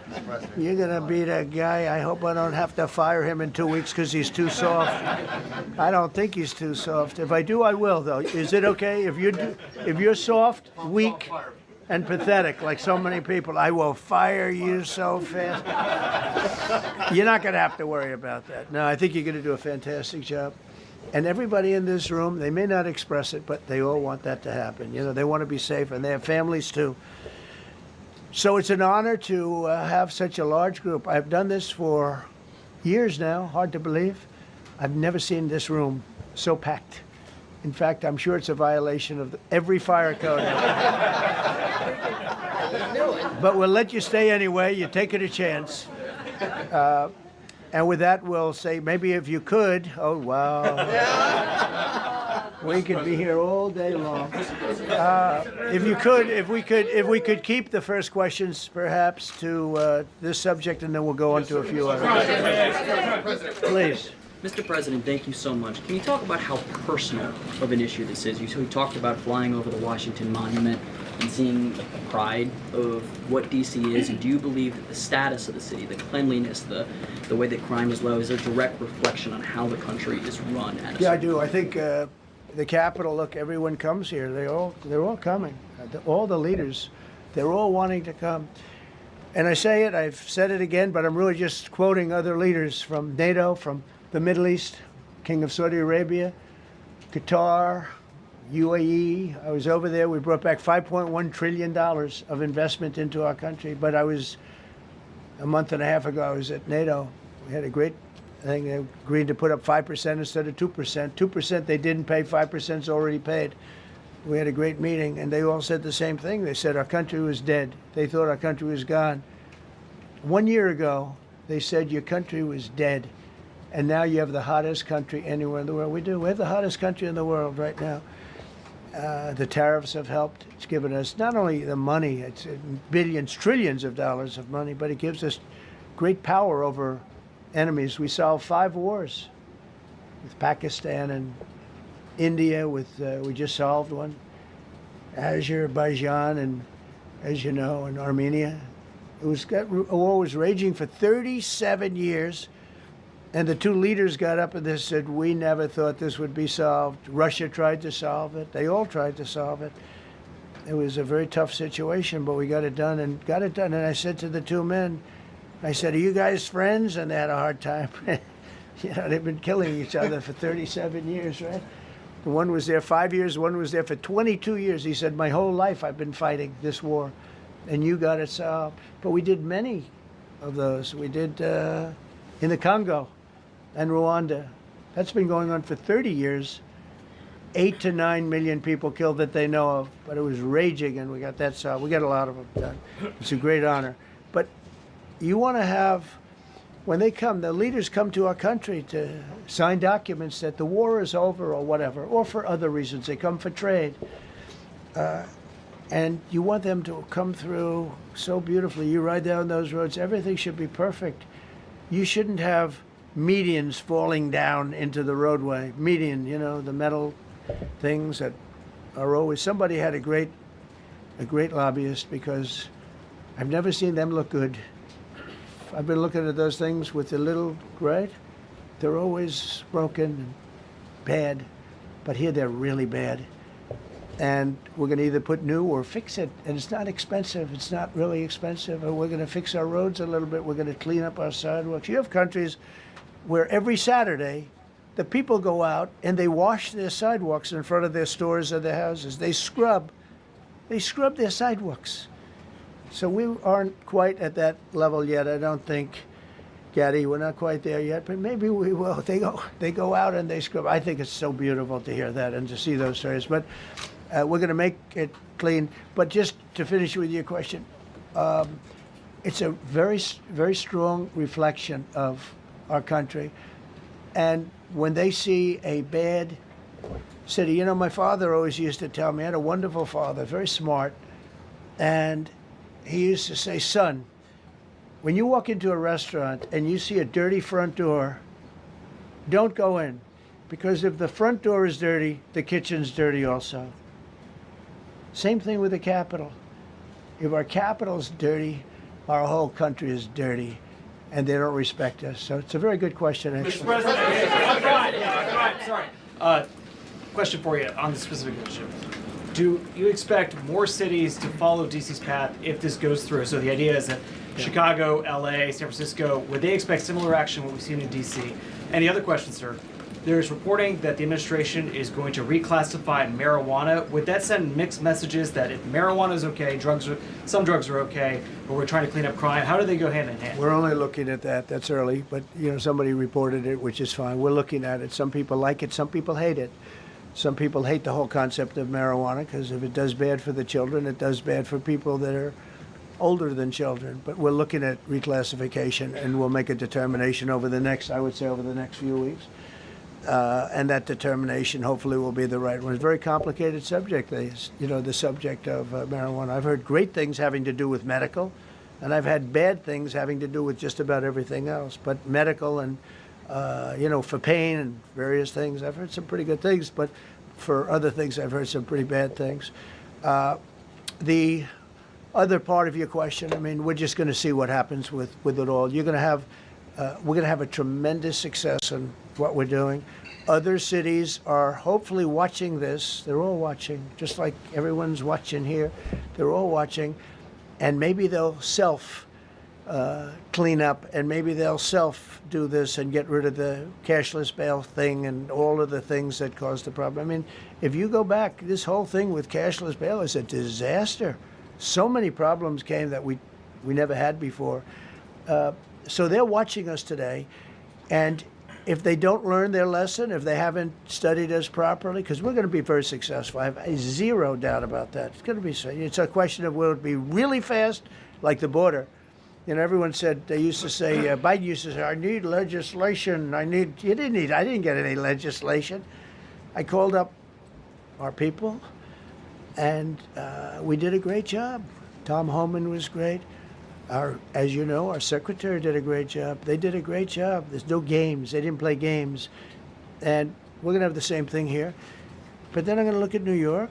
that guy. I hope I don't have to fire him in 2 weeks because he's too soft. I don't think he's too soft. If I do, I will, though. Is it okay? If you're soft, weak, and pathetic, like so many people, I will fire you so fast. You're not going to have to worry about that. No, I think you're going to do a fantastic job. And everybody in this room, they may not express it, but they all want that to happen. You know, they want to be safe, and they have families too. So it's an honor to have such a large group. I've done this for years now, hard to believe. I've never seen this room so packed. In fact, I'm sure it's a violation of every fire code. But we'll let you stay anyway. You're taking a chance. And with that, we'll say, maybe if you could, oh, wow. We could be here all day long. If we could keep the first questions, perhaps, to this subject, and then we'll go on to a few others. Please. Mr. President, thank you so much. Can you talk about how personal of an issue this is? You talked about flying over the Washington Monument and seeing the pride of what D.C. is, and do you believe that the status of the city, the cleanliness, the way that crime is low, is a direct reflection on how the country is run? Yeah, I do. I think the Capitol, look, everyone comes here. They're all coming. All the leaders, they're all wanting to come. And I say it, I've said it again, but I'm really just quoting other leaders from NATO, from the Middle East, King of Saudi Arabia, Qatar, UAE. I was over there. We brought back $5.1 trillion of investment into our country. But a month and a half ago, I was at NATO. We had a great thing. They agreed to put up 5% instead of 2%. 2% they didn't pay, 5% is already paid. We had a great meeting, and they all said the same thing. They said our country was dead. They thought our country was gone. 1 year ago, they said your country was dead. And now you have the hottest country anywhere in the world. We do. We have the hottest country in the world right now. The tariffs have helped. It's given us not only the money, it's billions, trillions of dollars of money, but it gives us great power over enemies. We solved 5 wars with Pakistan and India. We just solved one. Azerbaijan and, as you know, and Armenia. A war was raging for 37 years. And the 2 leaders got up and they said, we never thought this would be solved. Russia tried to solve it. They all tried to solve it. It was a very tough situation, but we got it done. And I said to the 2 men, I said, are you guys friends? And they had a hard time. You know, they've been killing each other for 37 years, right? The one was there 5 years, one was there for 22 years. He said, my whole life I've been fighting this war, and you got it solved. But we did many of those. We did in the Congo and Rwanda. That's been going on for 30 years. 8 to 9 million people killed that they know of, but it was raging, and we got that solved. We got a lot of them done. It's a great honor. But you want to have, when they come, the leaders come to our country to sign documents that the war is over or whatever, or for other reasons. They come for trade. And you want them to come through so beautifully. You ride down those roads, everything should be perfect. You shouldn't have medians falling down into the roadway. Median, you know, the metal things that are always, somebody had a great lobbyist, because I've never seen them look good. I've been looking at those things with the little, right? they're always broken and bad, but here they're really bad. And we're going to either put new or fix it. And it's not expensive. It's not really expensive. And we're going to fix our roads a little bit. We're going to clean up our sidewalks. You have countries where every Saturday, the people go out and they wash their sidewalks in front of their stores or their houses. They scrub their sidewalks. So we aren't quite at that level yet. I don't think, Gaddy, we're not quite there yet, but maybe we will. They go out and they scrub. I think it's so beautiful to hear that and to see those stories. But we're going to make it clean. But just to finish with your question, it's a very, very strong reflection of our country. And when they see a bad city, you know, my father always used to tell me, I had a wonderful father, very smart, and he used to say, son, when you walk into a restaurant and you see a dirty front door, don't go in, because if the front door is dirty, the kitchen's dirty also. Same thing with the Capitol. If our Capitol's dirty, our whole country is dirty, and they don't respect us. So it's a very good question, actually. Mr. President, sorry. Question for you on the specific issue. Do you expect more cities to follow DC's path if this goes through? So the idea is that Chicago, LA, San Francisco, would they expect similar action what we've seen in DC? And the other question, sir, there's reporting that the administration is going to reclassify marijuana. Would that send mixed messages that if marijuana is okay, some drugs are okay, but we're trying to clean up crime? How do they go hand in hand? We're only looking at that. That's early, but you know, somebody reported it, which is fine. We're looking at it. Some people like it, some people hate it. Some people hate the whole concept of marijuana because if it does bad for the children, it does bad for people that are older than children. But we're looking at reclassification, and we'll make a determination over the next few weeks. And that determination hopefully will be the right one. It's a very complicated subject, the subject of marijuana. I've heard great things having to do with medical, and I've had bad things having to do with just about everything else. But medical and, for pain and various things, I've heard some pretty good things, but for other things, I've heard some pretty bad things. The other part of your question, I mean, we're just going to see what happens with it all. We're going to have a tremendous success in what we're doing. Other cities are hopefully watching this. They're all watching, just like everyone's watching here. They're all watching, and maybe they'll clean up, and maybe they'll do this and get rid of the cashless bail thing and all of the things that caused the problem. I mean, if you go back, this whole thing with cashless bail is a disaster. So many problems came that we never had before. So they're watching us today, and if they don't learn their lesson, if they haven't studied us properly, because we're going to be very successful. I have zero doubt about that. It's going to be. It's a question of will it be really fast, like the border. You know, everyone said, they used to say, Biden used to say, I need legislation. I didn't get any legislation. I called up our people, and we did a great job. Tom Homan was great. As you know, our secretary did a great job. They did a great job. There's no games. They didn't play games. And we're going to have the same thing here. But then I'm going to look at New York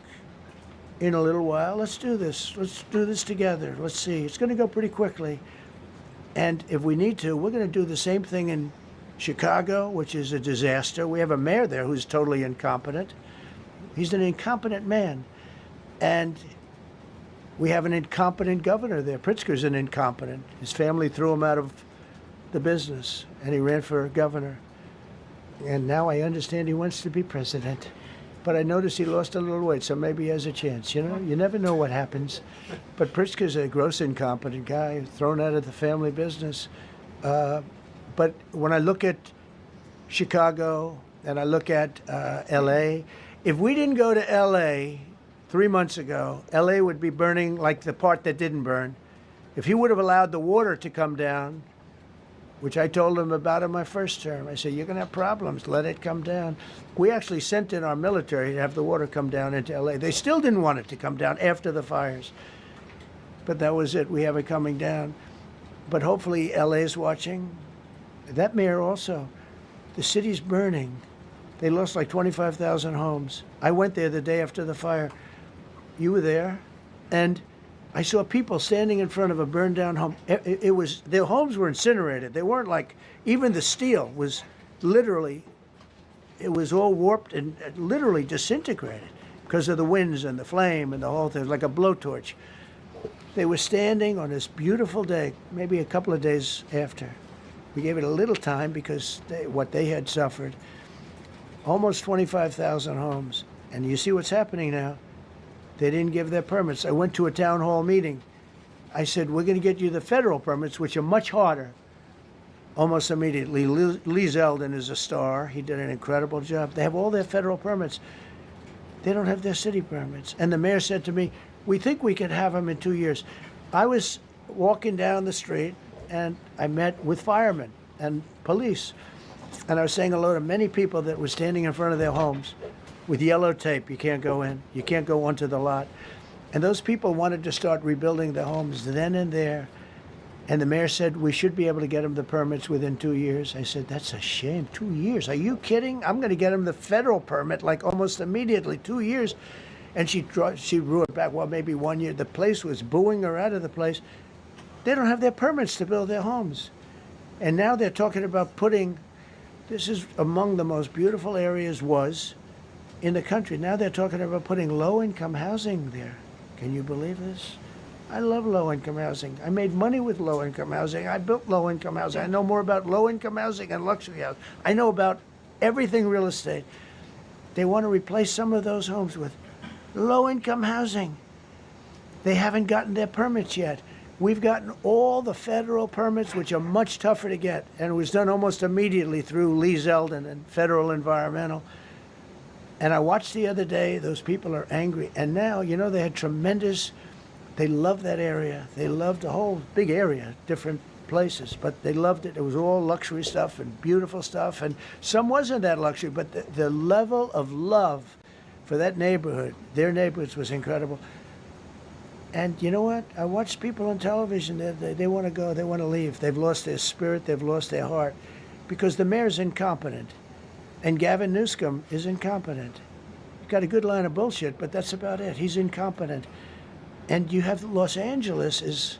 in a little while. Let's do this. Let's do this together. Let's see. It's going to go pretty quickly. And if we need to, we're going to do the same thing in Chicago, which is a disaster. We have a mayor there who's totally incompetent. He's an incompetent man. And we have an incompetent governor there. Pritzker's an incompetent. His family threw him out of the business, and he ran for governor. And now I understand he wants to be president. But I noticed he lost a little weight, so maybe he has a chance. You know, you never know what happens. But Pritzker's a gross incompetent guy, thrown out of the family business. But when I look at Chicago and I look at L.A., if we didn't go to L.A. 3 months ago, L.A. would be burning like the part that didn't burn. If he would have allowed the water to come down, which I told him about in my first term, I said, you're going to have problems, let it come down. We actually sent in our military to have the water come down into L.A. They still didn't want it to come down after the fires. But that was it. We have it coming down. But hopefully L.A. is watching. That mayor also. The city's burning. They lost like 25,000 homes. I went there the day after the fire. You were there, and I saw people standing in front of a burned down home. Their homes were incinerated. They weren't like, even the steel was literally, it was all warped and literally disintegrated because of the winds and the flame and the whole thing, like a blowtorch. They were standing on this beautiful day, maybe a couple of days after. We gave it a little time because what they had suffered, almost 25,000 homes. And you see what's happening now. They didn't give their permits. I went to a town hall meeting. I said, we're going to get you the federal permits, which are much harder. Almost immediately, Lee Zeldin is a star. He did an incredible job. They have all their federal permits. They don't have their city permits. And the mayor said to me, we think we could have them in 2 years. I was walking down the street, and I met with firemen and police. And I was saying hello to many people that were standing in front of their homes with yellow tape. You can't go in. You can't go onto the lot. And those people wanted to start rebuilding their homes then and there. And the mayor said, we should be able to get them the permits within 2 years. I said, that's a shame. 2 years? Are you kidding? I'm going to get them the federal permit like almost immediately. 2 years. And she drew it back. Well, maybe 1 year. The place was booing her out of the place. They don't have their permits to build their homes. And now they're talking about putting, this is among the most beautiful areas in the country. Now they're talking about putting low-income housing there. Can you believe this? I love low-income housing. I made money with low-income housing. I built low-income housing. I know more about low-income housing and luxury housing. I know about everything real estate. They want to replace some of those homes with low-income housing. They haven't gotten their permits yet. We've gotten all the federal permits, which are much tougher to get, and it was done almost immediately through Lee Zeldin and Federal Environmental. And I watched the other day, those people are angry. And now, you know, they had they loved that area. They loved the whole big area, different places, but they loved it. It was all luxury stuff and beautiful stuff, and some wasn't that luxury, but the level of love for that neighborhood, their neighborhoods, was incredible. And you know what? I watch people on television, they want to go, they want to leave. They've lost their spirit, they've lost their heart, because the mayor's incompetent. And Gavin Newsom is incompetent. He's got a good line of bullshit, but that's about it. He's incompetent. And you have Los Angeles is,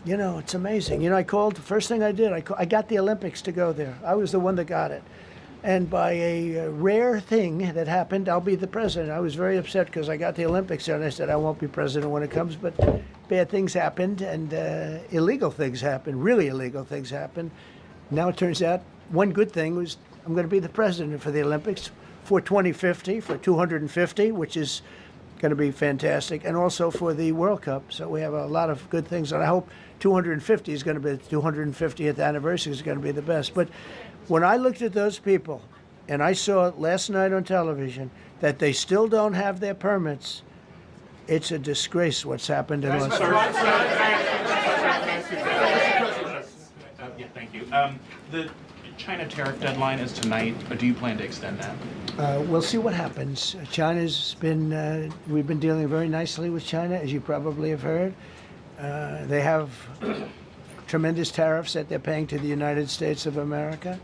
you know, it's amazing. You know, the first thing I did, I got the Olympics to go there. I was the one that got it. And by a rare thing that happened, I'll be the president. I was very upset because I got the Olympics there, and I said, I won't be president when it comes, but bad things happened, and illegal things happened, really illegal things happened. Now it turns out one good thing was I'm going to be the president for the Olympics for 2050, for 250, which is going to be fantastic, and also for the World Cup. So we have a lot of good things, and I hope 250 is going to be the 250th anniversary is going to be the best. But when I looked at those people, and I saw last night on television that they still don't have their permits, it's a disgrace what's happened in Los Angeles. Yeah, thank you. The China tariff deadline is tonight. Do you plan to extend that? We'll see what happens. China's been, we've been dealing very nicely with China, as you probably have heard. They have tremendous tariffs that they're paying to the United States of America.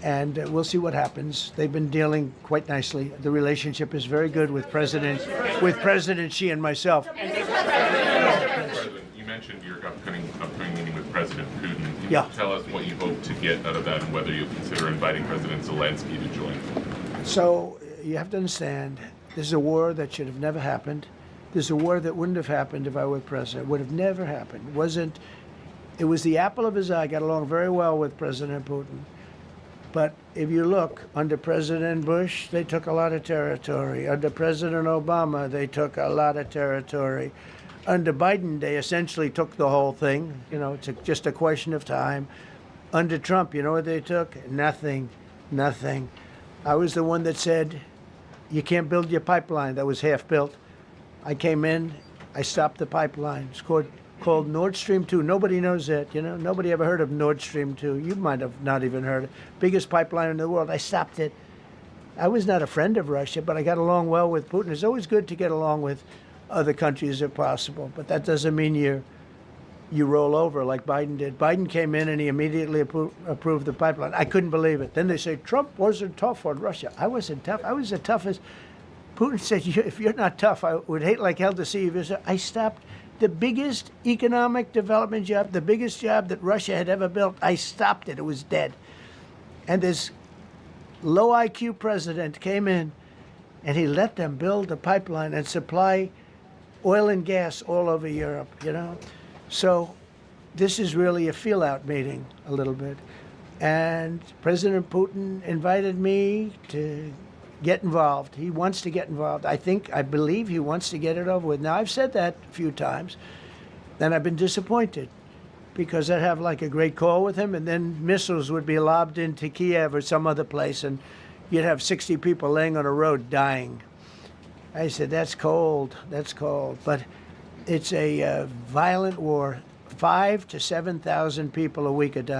And we'll see what happens. They've been dealing quite nicely. The relationship is very good with President Xi and myself. President, you mentioned your upcoming meeting with President Putin. Can you tell us what you hope to get out of that and whether you'll consider inviting President Zelensky to join? So you have to understand, this is a war that should have never happened. This is a war that wouldn't have happened if I were president. It would have never happened. It was the apple of his eye. I got along very well with President Putin. But if you look, under President Bush, they took a lot of territory. Under President Obama, they took a lot of territory. Under Biden, they essentially took the whole thing. You know, it's just a question of time. Under Trump, you know what they took? Nothing. I was the one that said, you can't build your pipeline. That was half built. I came in, I stopped the pipeline. It's called Nord Stream 2. Nobody knows that, you know. Nobody ever heard of Nord Stream 2. You might have not even heard it. Biggest pipeline in the world. I stopped it. I was not a friend of Russia, but I got along well with Putin. It's always good to get along with other countries if possible, but that doesn't mean you roll over like Biden did. Biden came in and he immediately approved the pipeline. I couldn't believe it. Then they say Trump wasn't tough on Russia. I wasn't tough. I was the toughest. Putin said, if you're not tough, I would hate like hell to see you visit. I stopped the biggest economic development job, the biggest job that Russia had ever built. I stopped it. It was dead. And this low IQ president came in and he let them build a pipeline and supply oil and gas all over Europe, you know? So this is really a feel-out meeting a little bit. And President Putin invited me to get involved. He wants to get involved. I believe he wants to get it over with. Now, I've said that a few times, and I've been disappointed because I'd have like a great call with him, and then missiles would be lobbed into Kiev or some other place, and you'd have 60 people laying on a road dying. I said, that's cold, that's cold. But it's a violent war. 5,000 to 7,000 people a week are dying.